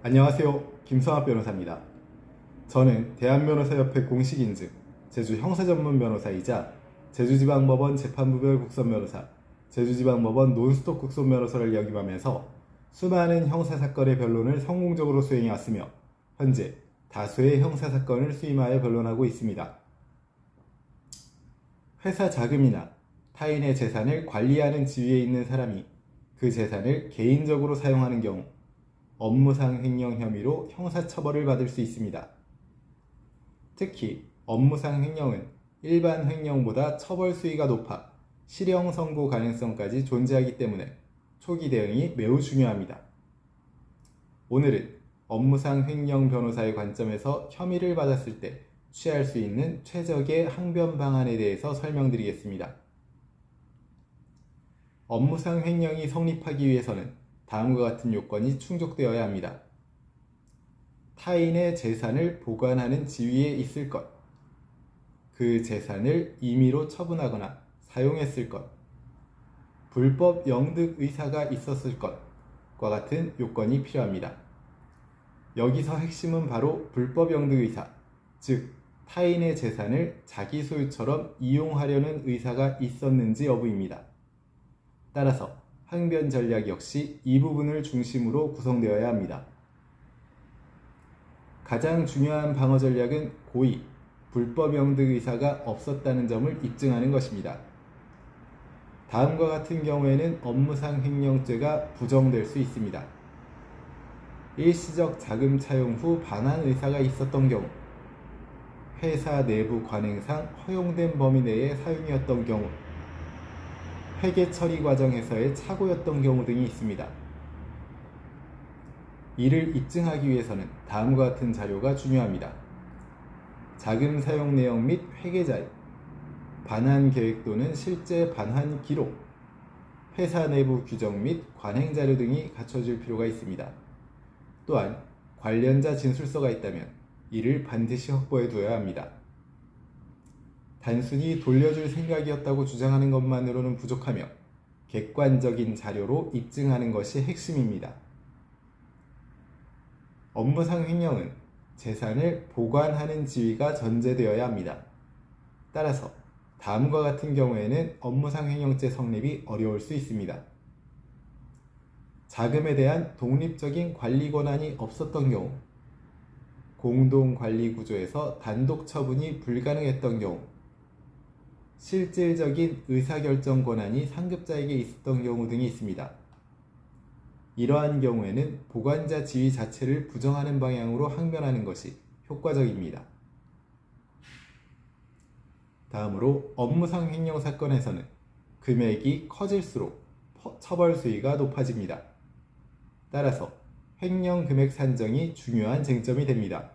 안녕하세요. 김성합 변호사입니다. 저는 대한변호사협회 공식인증 제주 형사전문변호사이자 제주지방법원 재판부별 국선변호사, 제주지방법원 논스톱 국선변호사를 역임하면서 수많은 형사사건의 변론을 성공적으로 수행해왔으며 현재 다수의 형사사건을 수임하여 변론하고 있습니다. 회사 자금이나 타인의 재산을 관리하는 지위에 있는 사람이 그 재산을 개인적으로 사용하는 경우 업무상 횡령 혐의로 형사처벌을 받을 수 있습니다. 특히 업무상 횡령은 일반 횡령보다 처벌 수위가 높아 실형 선고 가능성까지 존재하기 때문에 초기 대응이 매우 중요합니다. 오늘은 업무상 횡령 변호사의 관점에서 혐의를 받았을 때 취할 수 있는 최적의 항변 방안에 대해서 설명드리겠습니다. 업무상 횡령이 성립하기 위해서는 다음과 같은 요건이 충족되어야 합니다. 타인의 재산을 보관하는 지위에 있을 것, 그 재산을 임의로 처분하거나 사용했을 것, 불법 영득 의사가 있었을 것과 같은 요건이 필요합니다. 여기서 핵심은 바로 불법 영득 의사, 즉 타인의 재산을 자기 소유처럼 이용하려는 의사가 있었는지 여부입니다. 따라서 항변 전략 역시 이 부분을 중심으로 구성되어야 합니다. 가장 중요한 방어 전략은 고의, 불법 영득 의사가 없었다는 점을 입증하는 것입니다. 다음과 같은 경우에는 업무상 횡령죄가 부정될 수 있습니다. 일시적 자금 차용 후 반환 의사가 있었던 경우, 회사 내부 관행상 허용된 범위 내에 사용이었던 경우, 회계 처리 과정에서의 착오였던 경우 등이 있습니다. 이를 입증하기 위해서는 다음과 같은 자료가 중요합니다. 자금 사용 내역 및 회계 자료, 반환 계획 또는 실제 반환 기록, 회사 내부 규정 및 관행 자료 등이 갖춰질 필요가 있습니다. 또한 관련자 진술서가 있다면 이를 반드시 확보해 두어야 합니다. 단순히 돌려줄 생각이었다고 주장하는 것만으로는 부족하며 객관적인 자료로 입증하는 것이 핵심입니다. 업무상 횡령은 재산을 보관하는 지위가 전제되어야 합니다. 따라서 다음과 같은 경우에는 업무상 횡령죄 성립이 어려울 수 있습니다. 자금에 대한 독립적인 관리 권한이 없었던 경우, 공동관리 구조에서 단독 처분이 불가능했던 경우, 실질적인 의사결정 권한이 상급자에게 있었던 경우 등이 있습니다. 이러한 경우에는 보관자 지위 자체를 부정하는 방향으로 항변하는 것이 효과적입니다. 다음으로 업무상 횡령 사건에서는 금액이 커질수록 처벌 수위가 높아집니다. 따라서 횡령 금액 산정이 중요한 쟁점이 됩니다.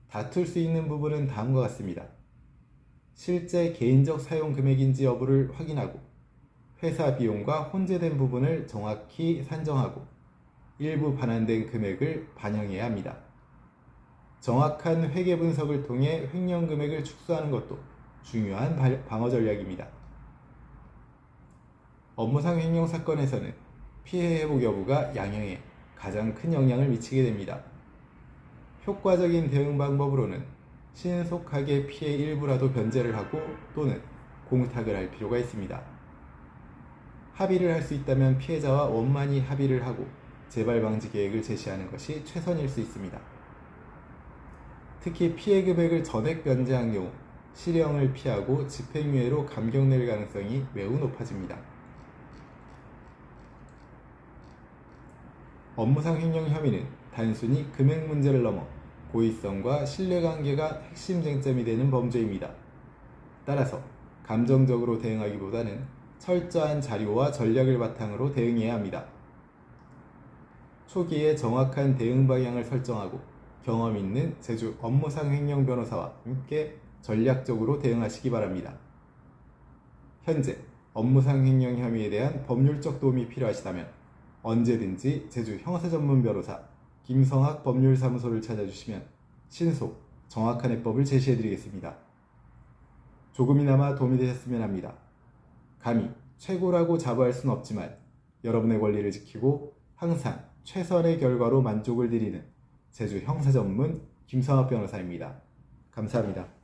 다툴 수 있는 부분은 다음과 같습니다. 실제 개인적 사용 금액인지 여부를 확인하고 회사 비용과 혼재된 부분을 정확히 산정하고 일부 반환된 금액을 반영해야 합니다. 정확한 회계 분석을 통해 횡령 금액을 축소하는 것도 중요한 방어 전략입니다. 업무상 횡령 사건에서는 피해 회복 여부가 양형에 가장 큰 영향을 미치게 됩니다. 효과적인 대응 방법으로는 신속하게 피해 일부라도 변제를 하고 또는 공탁을 할 필요가 있습니다. 합의를 할 수 있다면 피해자와 원만히 합의를 하고 재발 방지 계획을 제시하는 것이 최선일 수 있습니다. 특히 피해 금액을 전액 변제한 경우 실형을 피하고 집행유예로 감경될 가능성이 매우 높아집니다. 업무상 횡령 혐의는 단순히 금액 문제를 넘어 고의성과 신뢰관계가 핵심 쟁점이 되는 범죄입니다. 따라서 감정적으로 대응하기보다는 철저한 자료와 전략을 바탕으로 대응해야 합니다. 초기에 정확한 대응 방향을 설정하고 경험 있는 제주 업무상 횡령 변호사와 함께 전략적으로 대응하시기 바랍니다. 현재 업무상 횡령 혐의에 대한 법률적 도움이 필요하시다면 언제든지 제주 형사전문 변호사 김성학 법률사무소를 찾아주시면 신속, 정확한 해법을 제시해드리겠습니다. 조금이나마 도움이 되셨으면 합니다. 감히 최고라고 자부할 수는 없지만 여러분의 권리를 지키고 항상 최선의 결과로 만족을 드리는 제주 형사 전문 김성학 변호사입니다. 감사합니다.